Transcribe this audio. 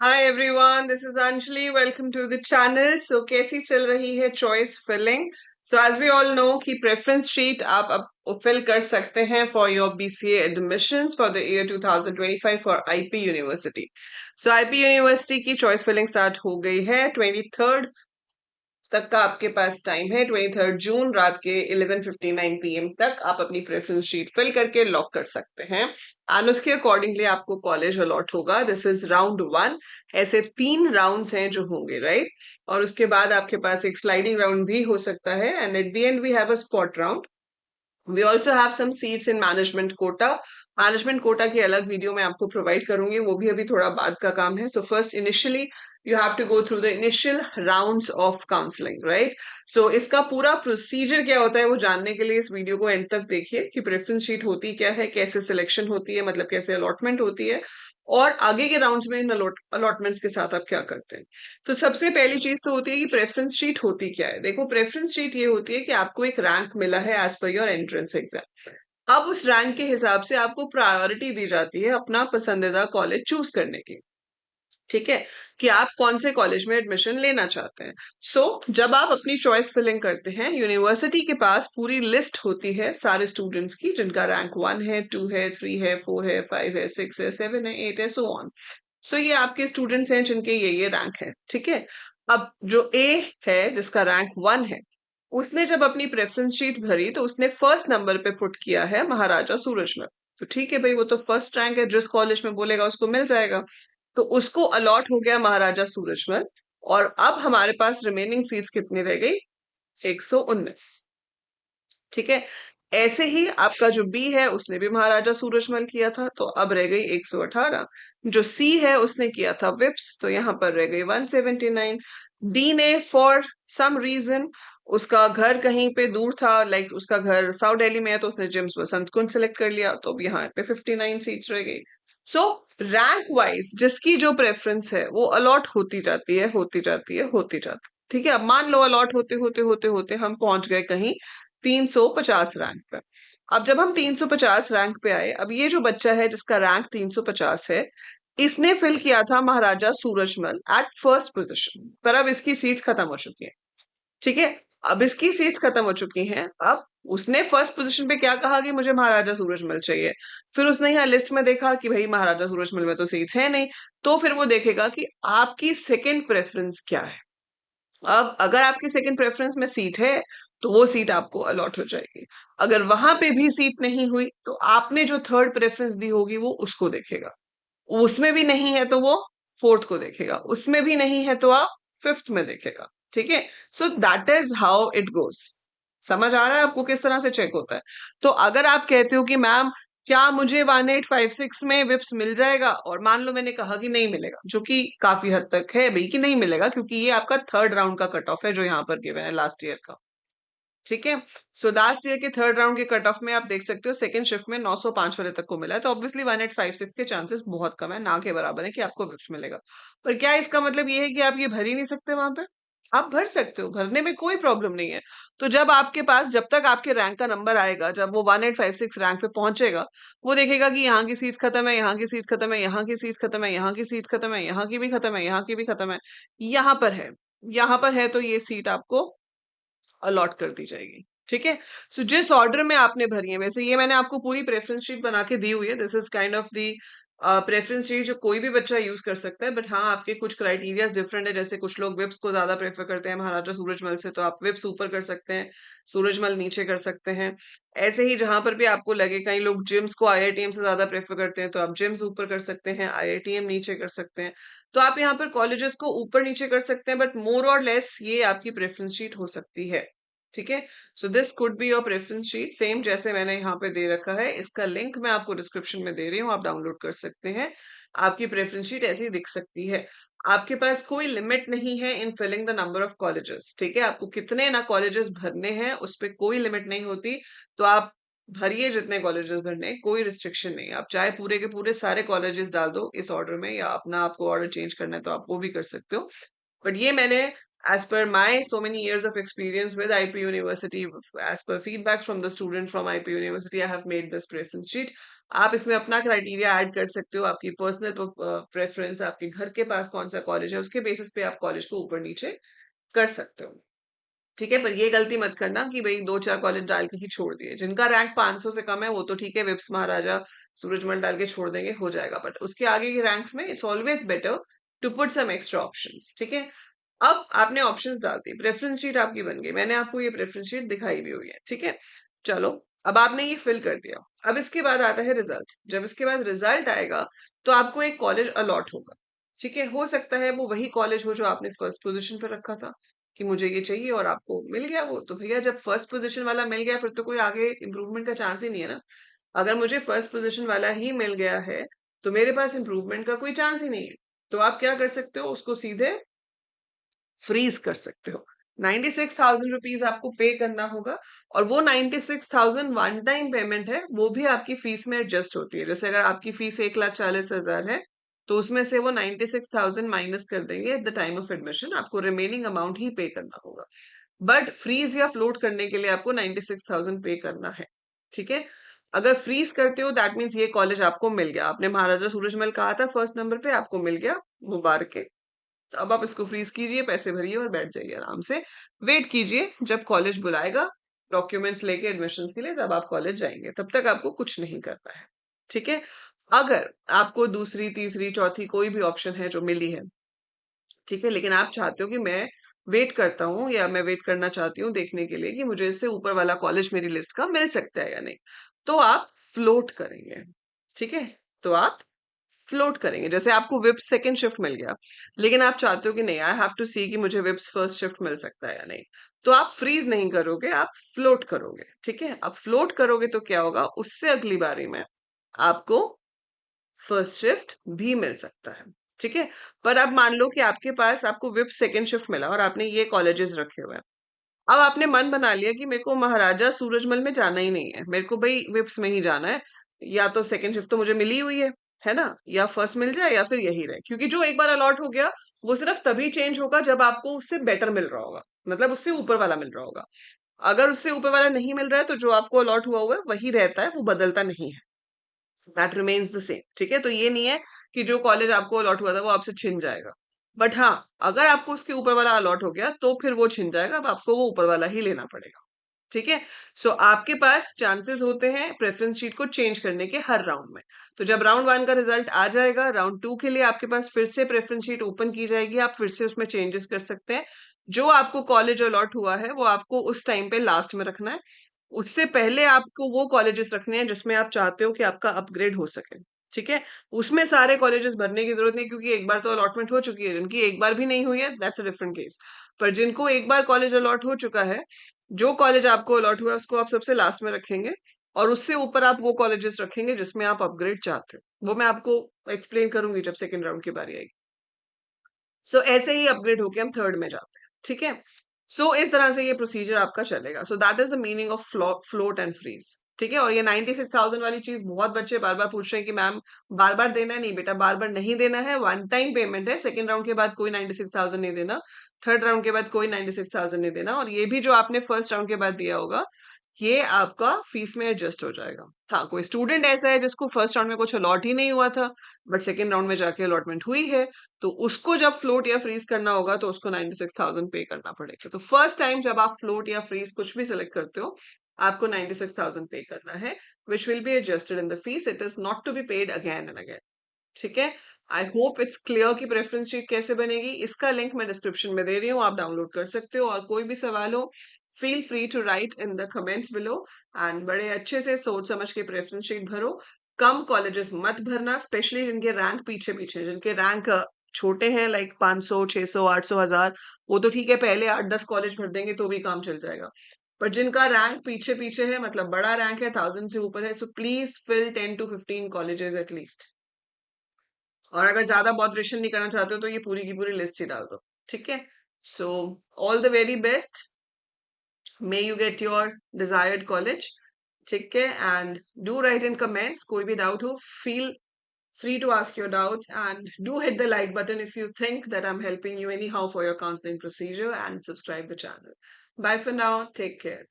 Hi everyone, this is Anjali. Welcome to the channel. So कैसी चल रही है choice filling? So as we all know कि preference sheet आप अब फिल कर सकते हैं for your BCA admissions for the year 2025 for IP university. So IP university की चॉइस फिलिंग स्टार्ट हो गई है। 23rd तक का आपके पास टाइम है। 23rd जून रात के 11:59 PM तक आप अपनी प्रेफरेंस शीट फिल करके लॉक कर सकते हैं एंड उसके अकॉर्डिंगली आपको कॉलेज अलॉट होगा। This is round 1। ऐसे 3 राउंड्स हैं जो होंगे, राइट? और उसके बाद आपके पास एक स्लाइडिंग राउंड भी हो सकता है and at the end we have a spot round. We also have some seats in management quota. Management quota की अलग वीडियो मैं आपको प्रोवाइड करूंगी, वो भी अभी थोड़ा बाद का काम है। So first initially you have to go through the initial rounds of counselling, right? So इसका पूरा प्रोसीजर क्या होता है वो जानने के लिए इस वीडियो को एंड तक देखिए कि प्रेफरेंस शीट होती क्या है, कैसे सिलेक्शन होती है, मतलब कैसे अलॉटमेंट होती है, और आगे के राउंड्स में इन अलॉटमेंट्स के साथ आप क्या करते हैं। तो सबसे पहली चीज तो होती है कि प्रेफरेंस शीट होती क्या है। देखो, प्रेफरेंस शीट ये होती है कि आपको एक रैंक मिला है as per your entrance exam. अब उस रैंक के हिसाब से आपको प्रायोरिटी दी जाती है अपना पसंदीदा कॉलेज चूज करने की। ठीक है, कि आप कौन से कॉलेज में एडमिशन लेना चाहते हैं। जब आप अपनी चॉइस फिलिंग करते हैं, यूनिवर्सिटी के पास पूरी लिस्ट होती है सारे स्टूडेंट्स की जिनका रैंक 1 है, 2 है, 3 है, 4 है, 5 है, 6 है, 7 है, 8 है, सो ऑन। ये आपके स्टूडेंट्स हैं जिनके ये रैंक है। ठीक है, अब जो ए है जिसका रैंक 1 है, उसने जब अपनी प्रेफरेंस शीट भरी तो उसने फर्स्ट नंबर पे पुट किया है महाराजा सूरजमल। तो ठीक है भाई, वो तो फर्स्ट रैंक है, जिस कॉलेज में बोलेगा उसको मिल जाएगा। तो उसको अलॉट हो गया महाराजा सूरजमल। और अब हमारे पास रिमेनिंग सीट्स कितनी रह गई? 119। ठीक है, ऐसे ही आपका जो बी है उसने भी महाराजा सूरजमल किया था, तो अब रह गई 118। जो सी है उसने किया था विप्स, तो यहाँ पर रह गई 179। डी ने फॉर सम रीजन, उसका घर कहीं पे दूर था, लाइक उसका घर साउथ दिल्ली में है, तो उसने जिम्स बसंत कुंज सेलेक्ट कर लिया, तो अब यहाँ पे 59 सीट्स रह गई। सो रैंक वाइज जिसकी जो प्रेफरेंस है वो अलॉट होती जाती है, होती जाती है, होती जाती है। ठीक है, अब मान लो अलॉट होते होते होते होते हम पहुंच गए कहीं 350 रैंक पे। अब जब हम 350 रैंक पे आए, अब ये जो बच्चा है जिसका रैंक 350 है, इसने फिल किया था महाराजा सूरजमल एट फर्स्ट पोजीशन, पर अब इसकी सीट्स खत्म हो चुकी है। ठीक है, अब इसकी सीट्स खत्म हो चुकी हैं। अब उसने फर्स्ट पोजीशन पे क्या कहा कि मुझे महाराजा सूरजमल चाहिए। फिर उसने यहाँ लिस्ट में देखा कि भाई महाराजा सूरजमल में तो सीट्स है नहीं। तो फिर वो देखेगा कि आपकी सेकंड प्रेफरेंस क्या है। अब अगर आपकी सेकंड प्रेफरेंस में सीट है तो वो सीट आपको अलॉट हो जाएगी। अगर वहां पे भी सीट नहीं हुई तो आपने जो थर्ड प्रेफरेंस दी होगी वो उसको देखेगा। उसमें भी नहीं है तो वो फोर्थ को देखेगा, उसमें भी नहीं है तो आप फिफ्थ में देखेगा। ठीक है, सो that is how it goes. समझ आ रहा है आपको किस तरह से चेक होता है? तो अगर आप कहते हो कि मैम क्या मुझे 1856 में विप्स मिल जाएगा, और मान लो मैंने कहा कि नहीं मिलेगा, जो कि काफी हद तक है भाई कि नहीं मिलेगा, क्योंकि ये आपका थर्ड राउंड का कट ऑफ है जो यहाँ पर गिवन है लास्ट ईयर का। ठीक है, लास्ट ईयर के थर्ड राउंड के कट ऑफ में आप देख सकते हो सेकंड शिफ्ट में 905 वाले तक को मिला है, तो ऑब्वियसली 1856 के चांसेस बहुत कम है, ना के बराबर है कि आपको विप्स मिलेगा। पर क्या इसका मतलब ये है कि आप ये भर ही नहीं सकते वहां पे? आप भर सकते हो, भरने में कोई प्रॉब्लम नहीं है। तो जब आपके पास, जब तक आपके रैंक का नंबर आएगा, जब वो 1856 रैंक पे पहुंचेगा, वो देखेगा कि यहाँ की सीट्स खत्म है, यहाँ की सीट्स खत्म है, यहाँ की सीट्स खत्म है, यहाँ की सीट्स खत्म है, यहाँ की भी खत्म है, यहाँ की भी खत्म है, यहाँ पर है, यहाँ पर है, तो ये सीट आपको अलॉट कर दी जाएगी। ठीक है, जिस ऑर्डर में आपने भरी है, वैसे ये मैंने आपको पूरी प्रेफरेंस शीट बना के दी हुई है। This is kind of the preference sheet जो कोई भी बच्चा यूज कर सकता है, बट हाँ आपके कुछ क्राइटेरिया डिफरेंट है। जैसे कुछ लोग विप्स को ज्यादा प्रेफर करते हैं महाराजा सूरजमल से, तो आप विप्स ऊपर कर सकते हैं, सूरजमल नीचे कर सकते हैं। ऐसे ही जहां पर भी आपको लगे, कई लोग जिम्स को आईआईटीएम से ज्यादा प्रेफर करते हैं, तो आप जिम्स ऊपर कर सकते हैं, आईआईटीएम नीचे कर सकते हैं। तो आप यहाँ पर कॉलेजेस को ऊपर नीचे कर सकते हैं, बट मोर और लेस ये आपकी प्रेफरेंस शीट हो सकती है। ठीक है, this could be your preference sheet, same जैसे मैंने यहाँ पे दे रखा है। इसका लिंक मैं आपको डिस्क्रिप्शन में दे रही हूँ, आप डाउनलोड कर सकते हैं। आपकी प्रेफरेंस शीट ऐसी दिख सकती है। आपके पास कोई लिमिट नहीं है in filling the number of colleges. ठीक है, आपको कितने ना कॉलेजेस भरने हैं उस पर कोई लिमिट नहीं होती। तो आप भरिए जितने कॉलेजेस भरने हैं, कोई रिस्ट्रिक्शन नहीं। आप चाहे पूरे के पूरे सारे कॉलेजेस डाल दो इस ऑर्डर में, या अपना आपको ऑर्डर चेंज करना है तो आप वो भी कर सकते हो। बट ये मैंने as per my so many years of experience with IP University, as per feedback from the student from IP University, I have made this preference sheet. आप इसमें अपना क्राइटेरिया ऐड कर सकते हो, आपकी पर्सनल प्रेफरेंस, आपके घर के पास कौन सा कॉलेज है, उसके बेसिस पे आप कॉलेज को ऊपर नीचे कर सकते हो। ठीक है, पर ये गलती मत करना कि भाई 2-4 कॉलेज डाल के ही छोड़ दिए। जिनका रैंक 500 से कम है वो तो ठीक है, विप्स महाराजा, सूरजमल डाल के छोड़ देंगे, हो जाएगा। बट उसके आगे के रैंक्स में it's always better to put some extra options. ठीक है, अब आपने ऑप्शंस डाल दिए, प्रेफरेंस शीट आपकी बन गई, मैंने आपको ये प्रेफरेंस शीट दिखाई भी हुई है। ठीक है, चलो, अब आपने ये फिल कर दिया। अब इसके बाद आता है रिजल्ट। जब इसके बाद रिजल्ट आएगा तो आपको एक कॉलेज अलॉट होगा। ठीक है, हो सकता है वो वही कॉलेज हो जो आपने फर्स्ट पोजीशन पर रखा था कि मुझे ये चाहिए और आपको मिल गया वो। तो भैया जब फर्स्ट पोजीशन वाला मिल गया फिर तो कोई आगे इम्प्रूवमेंट का चांस ही नहीं है ना। अगर मुझे फर्स्ट पोजीशन वाला ही मिल गया है तो मेरे पास इम्प्रूवमेंट का कोई चांस ही नहीं है। तो आप क्या कर सकते हो, उसको सीधे फ्रीज कर सकते हो। 96,000 रुपीज आपको पे करना होगा और वो 96,000 वन टाइम पेमेंट है, वो भी आपकी फीस में एडजस्ट होती है। जैसे अगर आपकी फीस 1,40,000 है तो उसमें से वो 96,000 माइनस कर देंगे at the time of admission, आपको रिमेनिंग अमाउंट ही पे करना होगा। बट फ्रीज या फ्लोट करने के लिए आपको 96,000 पे करना है। ठीक है, अगर फ्रीज करते हो दैट मीन्स ये कॉलेज आपको मिल गया, आपने महाराजा सूरजमल कहा था फर्स्ट नंबर पे, आपको मिल गया, मुबारक है। तो अब आप इसको फ्रीज कीजिए, पैसे भरिए और बैठ जाइए आराम से। वेट कीजिए जब कॉलेज बुलाएगा डॉक्यूमेंट्स लेके एडमिशन्स के लिए, तब आप कॉलेज जाएंगे, तब तक आपको कुछ नहीं करना है। ठीक है, अगर आपको दूसरी तीसरी चौथी कोई भी ऑप्शन है जो मिली है, ठीक है, लेकिन आप चाहते हो कि मैं वेट करता हूँ या मैं वेट करना चाहती हूँ देखने के लिए कि मुझे इससे ऊपर वाला कॉलेज मेरी लिस्ट का मिल सकता है या नहीं, तो आप फ्लोट करेंगे। ठीक है, तो आप फ्लोट करेंगे। जैसे आपको विप्स सेकंड शिफ्ट मिल गया, लेकिन आप चाहते हो कि नहीं, आई हैव टू सी कि मुझे विप्स फर्स्ट शिफ्ट मिल सकता है या नहीं, तो आप फ्रीज नहीं करोगे, आप फ्लोट करोगे। ठीक है, अब फ्लोट करोगे तो क्या होगा, उससे अगली बारी में आपको फर्स्ट शिफ्ट भी मिल सकता है। ठीक है, पर अब मान लो कि आपके पास आपको विप सेकंड शिफ्ट मिला और आपने ये कॉलेजेस रखे हुए हैं। अब आपने मन बना लिया कि मेरे को महाराजा सूरजमल में जाना ही नहीं है, मेरे को भाई विप्स में ही जाना है, या तो सेकंड शिफ्ट तो मुझे मिली हुई है ना, या फर्स्ट मिल जाए या फिर यही रहे, क्योंकि जो एक बार अलॉट हो गया वो सिर्फ तभी चेंज होगा जब आपको उससे बेटर मिल रहा होगा, मतलब उससे ऊपर वाला मिल रहा होगा। अगर उससे ऊपर वाला नहीं मिल रहा है तो जो आपको अलॉट हुआ हुआ है वही रहता है, वो बदलता नहीं है, दैट रिमेन्स द सेम। ठीक है, तो ये नहीं है कि जो कॉलेज आपको अलॉट हुआ था वो आपसे छिन जाएगा। बट हाँ, अगर आपको उसके ऊपर वाला अलॉट हो गया तो फिर वो छिन जाएगा, अब आपको वो ऊपर वाला ही लेना पड़ेगा। ठीक है, सो आपके पास चांसेस होते हैं प्रेफरेंस शीट को चेंज करने के हर राउंड में। तो जब राउंड वन का रिजल्ट आ जाएगा, राउंड टू के लिए आपके पास फिर से प्रेफरेंस शीट ओपन की जाएगी, आप फिर से उसमें चेंजेस कर सकते हैं। जो आपको कॉलेज अलॉट हुआ है वो आपको उस टाइम पे लास्ट में रखना है, उससे पहले आपको वो कॉलेजेस रखने हैं जिसमें आप चाहते हो कि आपका अपग्रेड हो सके। ठीक है, उसमें सारे कॉलेजेस भरने की जरूरत नहीं, क्योंकि एक बार तो अलॉटमेंट हो चुकी है। जिनकी एक बार भी नहीं हुई है दैट्स अ डिफरेंट केस, पर जिनको एक बार कॉलेज अलॉट हो चुका है, जो कॉलेज आपको अलॉट हुआ है उसको आप सबसे लास्ट में रखेंगे और उससे ऊपर आप वो कॉलेजेस रखेंगे जिसमें आप अपग्रेड चाहते हो। वो मैं आपको एक्सप्लेन करूंगी जब सेकेंड राउंड की बारी आएगी। सो ऐसे ही अपग्रेड होके हम थर्ड में जाते हैं। ठीक है, सो इस तरह से ये प्रोसीजर आपका चलेगा। So that is the meaning of float and freeze. ठीक है, और ये 96,000 वाली चीज बहुत बच्चे बार बार पूछ रहे हैं कि मैम बार बार देना है। नहीं बेटा, बार बार नहीं देना है, वन टाइम पेमेंट है। सेकंड राउंड के बाद कोई 96,000 नहीं देना, थर्ड राउंड के बाद कोई 96,000 नहीं देना, और ये भी जो आपने फर्स्ट राउंड के बाद दिया होगा ये आपका फीस में एडजस्ट हो जाएगा। हाँ, कोई स्टूडेंट ऐसा है जिसको फर्स्ट राउंड में कुछ अलॉट ही नहीं हुआ था बट सेकेंड राउंड में जाके अलॉटमेंट हुई है, तो उसको जब फ्लोट या फ्रीज करना होगा तो उसको 96,000 पे करना पड़ेगा। तो फर्स्ट टाइम जब आप फ्लोट या फ्रीज कुछ भी सिलेक्ट करते हो आपको 96,000 पे करना है, which will be adjusted in the fees, it is not to be paid again and again. ठीक है, आई होप इट्स क्लियर कि प्रेफरेंस शीट कैसे बनेगी। इसका लिंक मैं डिस्क्रिप्शन में दे रही हूँ, आप डाउनलोड कर सकते हो, और कोई भी सवाल हो feel free to write in the comments below, एंड बड़े अच्छे से सोच समझ के प्रेफरेंस शीट भरो। कम कॉलेजेस मत भरना, स्पेशली जिनके रैंक पीछे पीछे, जिनके रैंक छोटे हैं, लाइक 500 600 800 1000, वो तो ठीक है, पहले 8-10 कॉलेज भर देंगे तो भी काम चल जाएगा। पर जिनका रैंक पीछे पीछे है, मतलब बड़ा रैंक है, 1000 से ऊपर है, so please fill 10 to 15 colleges at least. और अगर ज्यादा बॉदरेशन नहीं करना चाहते हो तो ये पूरी की पूरी लिस्ट ही डाल दो। ठीक है, so all the very best, may you get your desired college. ठीक है, and do right in comments, कोई भी डाउट हो feel free to ask your doubts, and do hit the like button if you think that I'm helping you anyhow for your counseling procedure, and subscribe the channel. Bye for now. Take care.